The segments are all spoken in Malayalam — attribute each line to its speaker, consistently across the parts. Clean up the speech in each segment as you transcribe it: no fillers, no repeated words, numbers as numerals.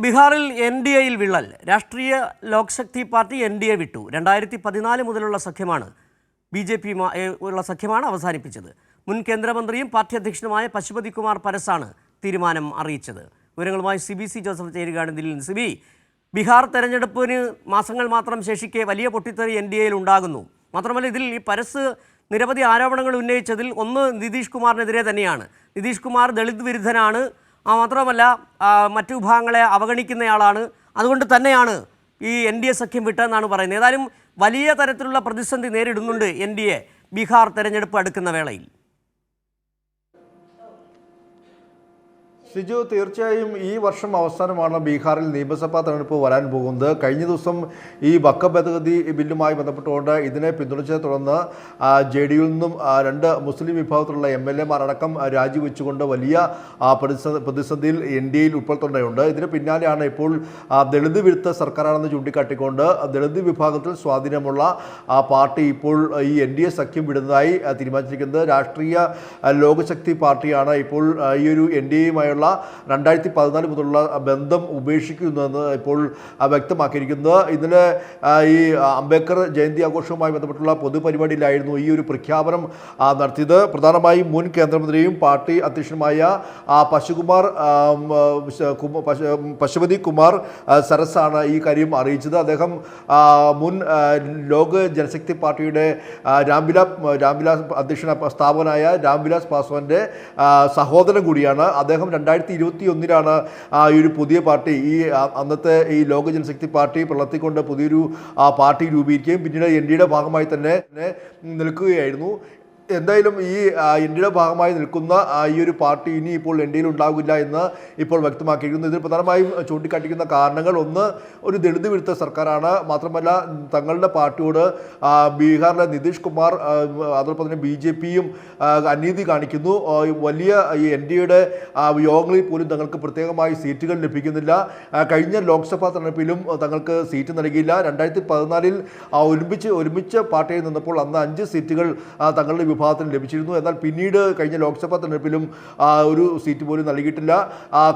Speaker 1: ബീഹാറിൽ NDAയിൽ വിള്ളൽ. രാഷ്ട്രീയ ലോക്ശക്തി പാർട്ടി NDA വിട്ടു. 2014 മുതലുള്ള സഖ്യമാണ് BJP ഉള്ള സഖ്യമാണ് അവസാനിപ്പിച്ചത്. മുൻ കേന്ദ്രമന്ത്രിയും പാർട്ടി അധ്യക്ഷനുമായ പശുപതി കുമാർ പരസാണ് തീരുമാനം അറിയിച്ചത്. വിവരങ്ങളുമായി CBC ജോസഫ് ചേരുകയാണ് ദില്ലിയിൽ നിന്ന്. CB, ബീഹാർ തെരഞ്ഞെടുപ്പിന് മാസങ്ങൾ മാത്രം ശേഷിക്കെ വലിയ പൊട്ടിത്തെറി NDAയിൽ ഉണ്ടാകുന്നു. മാത്രമല്ല, ഇതിൽ ഈ പരസ് നിരവധി ആരോപണങ്ങൾ ഉന്നയിച്ചതിൽ ഒന്ന് നിതീഷ് കുമാറിനെതിരെ തന്നെയാണ്. നിതീഷ് കുമാർ ദളിത് വിരുദ്ധനാണ്, മാത്രമല്ല മറ്റു വിഭാഗങ്ങളെ അവഗണിക്കുന്നയാളാണ്. അതുകൊണ്ട് തന്നെയാണ് ഈ NDA സഖ്യം വിട്ടതെന്നാണ് പറയുന്നത്. ഏതായാലും വലിയ തരത്തിലുള്ള പ്രതിസന്ധി നേരിടുന്നുണ്ട് NDA ബീഹാർ തെരഞ്ഞെടുപ്പ് അടുക്കുന്ന വേളയിൽ.
Speaker 2: സിജു, തീർച്ചയായും ഈ വർഷം അവസാനമാണ് ബീഹാറിൽ നിയമസഭാ തെരഞ്ഞെടുപ്പ് വരാൻ പോകുന്നത്. കഴിഞ്ഞ ദിവസം ഈ വഖഫ് ഭേദഗതി ബില്ലുമായി ബന്ധപ്പെട്ടുകൊണ്ട് ഇതിനെ പിന്തുണച്ചതിനെ തുടർന്ന് JDU നിന്നും 2 മുസ്ലിം വിഭാഗത്തിലുള്ള MLA അടക്കം രാജിവെച്ചുകൊണ്ട് വലിയ പ്രതിസന്ധിയിൽ NDAയിൽ ഉൾപ്പെടുത്തേണ്ടതുണ്ട്. ഇതിന് പിന്നാലെയാണ് ഇപ്പോൾ ദളിത് വിരുദ്ധ സർക്കാരാണെന്ന് ചൂണ്ടിക്കാട്ടിക്കൊണ്ട് ദളിത് വിഭാഗത്തിൽ സ്വാധീനമുള്ള പാർട്ടി ഇപ്പോൾ ഈ NDA സഖ്യം വിടുന്നതായി തീരുമാനിച്ചിരിക്കുന്നത്. രാഷ്ട്രീയ ലോകശക്തി പാർട്ടിയാണ് ഇപ്പോൾ ഈ ഒരു NDAയുമായുള്ള 2014 മുതലുള്ള ബന്ധം ഉപേക്ഷിക്കുന്നുവെന്ന് ഇപ്പോൾ വ്യക്തമാക്കിയിരിക്കുന്നത്. ഇന്നലെ ഈ അംബേദ്കർ ജയന്തി ആഘോഷവുമായി ബന്ധപ്പെട്ടുള്ള പൊതുപരിപാടിയിലായിരുന്നു ഈ ഒരു പ്രഖ്യാപനം നടത്തിയത്. പ്രധാനമായും മുൻ കേന്ദ്രമന്ത്രിയും പാർട്ടി അധ്യക്ഷനുമായ പശുപതി കുമാർ സരസാണ് ഈ കാര്യം അറിയിച്ചത്. അദ്ദേഹം മുൻ ലോക ജനശക്തി പാർട്ടിയുടെ രാംവിലാസ് അധ്യക്ഷ സ്ഥാപകനായ രാംവിലാസ് പാസ്വാന്റെ സഹോദരൻ കൂടിയാണ്. അദ്ദേഹം 2021 ഈ ഒരു പുതിയ പാർട്ടി, ഈ അന്നത്തെ ഈ ലോക ജനശക്തി പാർട്ടി പിളർത്തിക്കൊണ്ട് പുതിയൊരു പാർട്ടി രൂപീകരിക്കുകയും പിന്നീട് NDAയുടെ ഭാഗമായി തന്നെ നിൽക്കുകയായിരുന്നു. എന്തായാലും ഈ NDAയുടെ ഭാഗമായി നിൽക്കുന്ന ഈ ഒരു പാർട്ടി ഇനി ഇപ്പോൾ NDAയിൽ ഉണ്ടാകില്ല എന്ന് ഇപ്പോൾ വ്യക്തമാക്കിയിരിക്കുന്നു. ഇതിൽ പ്രധാനമായും ചൂണ്ടിക്കാട്ടിക്കുന്ന കാരണങ്ങൾ, ഒന്ന്, ഒരു ദളിത് വിരുദ്ധ സർക്കാരാണ്. മാത്രമല്ല, തങ്ങളുടെ പാർട്ടിയോട് ബീഹാറിലെ നിതീഷ് കുമാർ അതോടൊപ്പം തന്നെ BJPയും അനീതി കാണിക്കുന്നു. വലിയ ഈ NDAയുടെ യോഗങ്ങളിൽ പോലും തങ്ങൾക്ക് പ്രത്യേകമായി സീറ്റുകൾ ലഭിക്കുന്നില്ല. കഴിഞ്ഞ ലോക്സഭാ തെരഞ്ഞെടുപ്പിലും തങ്ങൾക്ക് സീറ്റ് നൽകിയില്ല. 2014 ഒരുമിച്ച് പാർട്ടിയിൽ നിന്നപ്പോൾ അന്ന് 5 സീറ്റുകൾ തങ്ങളുടെ വിഭാഗത്തിന് ലഭിച്ചിരുന്നു. എന്നാൽ പിന്നീട് കഴിഞ്ഞ ലോക്സഭാ തെരഞ്ഞെടുപ്പിലും ഒരു സീറ്റ് പോലും നൽകിയിട്ടില്ല.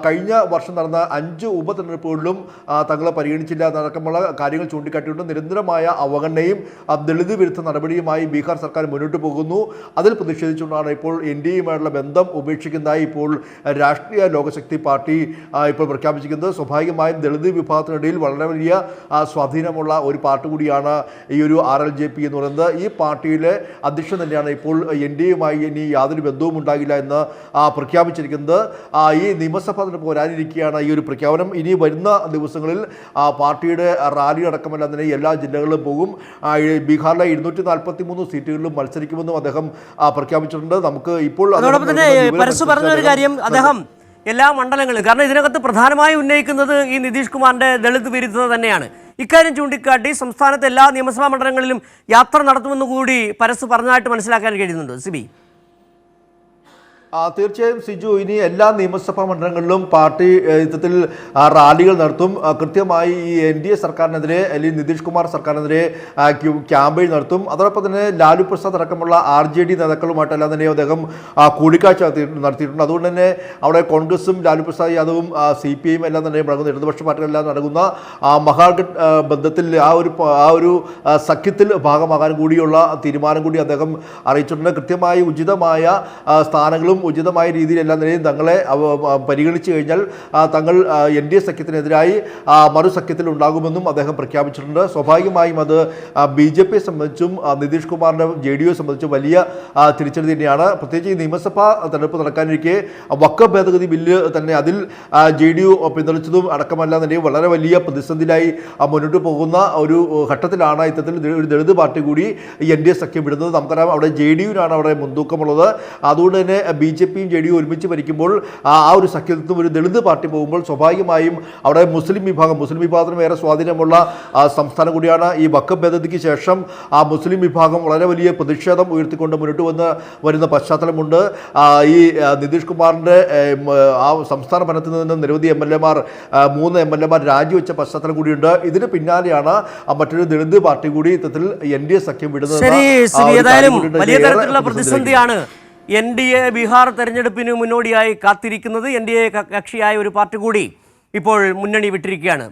Speaker 2: കഴിഞ്ഞ വർഷം നടന്ന 5 ഉപതെരഞ്ഞെടുപ്പുകളിലും തങ്ങളെ പരിഗണിച്ചില്ല എന്നടക്കമുള്ള കാര്യങ്ങൾ ചൂണ്ടിക്കാട്ടിക്കൊണ്ട് നിരന്തരമായ അവഗണനയും ദളിത് വിരുദ്ധ നടപടിയുമായി ബീഹാർ സർക്കാർ മുന്നോട്ട് പോകുന്നു. അതിൽ പ്രതിഷേധിച്ചുകൊണ്ടാണ് ഇപ്പോൾ NDAയുമായുള്ള ബന്ധം ഉപേക്ഷിക്കുന്നതായി ഇപ്പോൾ രാഷ്ട്രീയ ലോകശക്തി പാർട്ടി ഇപ്പോൾ പ്രഖ്യാപിച്ചിരിക്കുന്നത്. സ്വാഭാവികമായും ദളിത് വിഭാഗത്തിനിടയിൽ വളരെ വലിയ സ്വാധീനമുള്ള ഒരു പാർട്ടി കൂടിയാണ് ഈ ഒരു RLJP എന്ന് പറയുന്നത്. ഈ പാർട്ടിയിലെ അധ്യക്ഷൻ തന്നെയാണ് ഇപ്പോൾ NDAയുമായി ഇനി യാതൊരു ബന്ധവും ഉണ്ടാകില്ല എന്ന് പ്രഖ്യാപിച്ചിരിക്കുന്നത്. ഈ നിയമസഭാ തെരഞ്ഞെടുപ്പ് വരാനിരിക്കുകയാണ് ഈ ഒരു പ്രഖ്യാപനം. ഇനി വരുന്ന ദിവസങ്ങളിൽ പാർട്ടിയുടെ റാലി അടക്കമല്ല തന്നെ എല്ലാ ജില്ലകളിലും പോകും. ബീഹാറിലെ 243 സീറ്റുകളിലും മത്സരിക്കുമെന്നും അദ്ദേഹം പ്രഖ്യാപിച്ചിട്ടുണ്ട്. നമുക്ക് ഇപ്പോൾ
Speaker 1: അതോടൊപ്പം തന്നെ പരസ്യം പറഞ്ഞൊരു കാര്യം, അദ്ദേഹം എല്ലാ മണ്ഡലങ്ങളിലും, കാരണം ഇതിനകത്ത് പ്രധാനമായും ഉന്നയിക്കുന്നത് ഈ നിതീഷ് കുമാറിന്റെ ദളിത് വിരുദ്ധത തന്നെയാണ്. ഇക്കാര്യം ചൂണ്ടിക്കാട്ടി സംസ്ഥാനത്തെ എല്ലാ നിയമസഭാ മണ്ഡലങ്ങളിലും യാത്ര നടത്തുമെന്ന് കൂടി പരസ്യം പറഞ്ഞതായിട്ട് മനസ്സിലാക്കാൻ കഴിയുന്നുണ്ട്. CB,
Speaker 2: തീർച്ചയായും സിജു, ഇനി എല്ലാ നിയമസഭാ മണ്ഡലങ്ങളിലും പാർട്ടി ഇത്തരത്തിൽ റാലികൾ നടത്തും. കൃത്യമായി ഈ NDA സർക്കാരിനെതിരെ അല്ലെങ്കിൽ നിതീഷ് കുമാർ സർക്കാരിനെതിരെ ക്യാമ്പയിൻ നടത്തും. അതോടൊപ്പം തന്നെ ലാലു പ്രസാദ് അടക്കമുള്ള RJD നേതാക്കളുമായിട്ടെല്ലാം തന്നെ അദ്ദേഹം കൂടിക്കാഴ്ച നടത്തിയിട്ടുണ്ട്. അതുകൊണ്ട് തന്നെ അവിടെ കോൺഗ്രസും ലാലു പ്രസാദ് യാദവും CPIയും എല്ലാം തന്നെ നടക്കുന്ന ഇടതുപക്ഷ പാർട്ടികളെല്ലാം നടക്കുന്ന മഹാഗഠ് ബന്ധത്തിൽ ആ ഒരു സഖ്യത്തിൽ ഭാഗമാകാൻ കൂടിയുള്ള തീരുമാനം കൂടി അദ്ദേഹം അറിയിച്ചിട്ടുണ്ട്. കൃത്യമായി ഉചിതമായ സ്ഥാനങ്ങളും ഉചിതമായ രീതിയിലെല്ലാം നിലയും തങ്ങളെ പരിഗണിച്ചു കഴിഞ്ഞാൽ തങ്ങൾ NDA സഖ്യത്തിനെതിരായി മറുസഖ്യത്തിൽ ഉണ്ടാകുമെന്നും അദ്ദേഹം പ്രഖ്യാപിച്ചിട്ടുണ്ട്. സ്വാഭാവികമായും അത് BJPയെ സംബന്ധിച്ചും നിതീഷ് കുമാറിൻ്റെ JDUയെ സംബന്ധിച്ചും വലിയ തിരിച്ചടി തന്നെയാണ്. പ്രത്യേകിച്ച് ഈ നിയമസഭാ തെരഞ്ഞെടുപ്പ് നടക്കാനിരിക്കെ വഖഫ് ഭേദഗതി ബില്ല് തന്നെ അതിൽ JDU പിന്തുണച്ചതും അടക്കമല്ല നിലയും വളരെ വലിയ പ്രതിസന്ധിയിലായി മുന്നോട്ട് പോകുന്ന ഒരു ഘട്ടത്തിലാണ് ഇത്തരത്തിൽ ഒരു ദളിത് പാർട്ടി കൂടി NDA സഖ്യം വിടുന്നത്. നമുക്കറിയാം, അവിടെ JDUവിനാണ് അവിടെ മുൻതൂക്കമുള്ളത്. അതുകൊണ്ട് തന്നെ BJPയും JDU ഒരുമിച്ച് ഭരിക്കുമ്പോൾ ആ ഒരു സഖ്യത്തിൽ ഒരു ദളിത് പാർട്ടി പോകുമ്പോൾ സ്വാഭാവികമായും അവിടെ മുസ്ലിം വിഭാഗത്തിന് ഏറെ സ്വാധീനമുള്ള സംസ്ഥാനം കൂടിയാണ്. ഈ വഖഫ് ഭേദഗതിക്ക് ശേഷം ആ മുസ്ലിം വിഭാഗം വളരെ വലിയ പ്രതിഷേധം ഉയർത്തിക്കൊണ്ട് മുന്നോട്ട് വരുന്ന പശ്ചാത്തലമുണ്ട്. ഈ നിതീഷ് കുമാറിൻ്റെ ആ സംസ്ഥാന ഭരണത്തിൽ നിന്ന് നിരവധി MLAമാർ 3 MLAമാർ രാജിവെച്ച പശ്ചാത്തലം കൂടിയുണ്ട്. ഇതിന് പിന്നാലെയാണ് മറ്റൊരു ദളിത് പാർട്ടി കൂടി ഇത്തരത്തിൽ NDA സഖ്യം വിടുന്നത്.
Speaker 1: വലിയ തരത്തിലുള്ള പ്രതിസന്ധിയാണ് NDA ബീഹാർ തെരഞ്ഞെടുപ്പിന് മുന്നോടിയായി കാത്തിരിക്കുന്നത്. NDA കക്ഷിയായ ഒരു പാർട്ടി കൂടി ഇപ്പോൾ മുന്നണി വിട്ടിരിക്കുകയാണ്.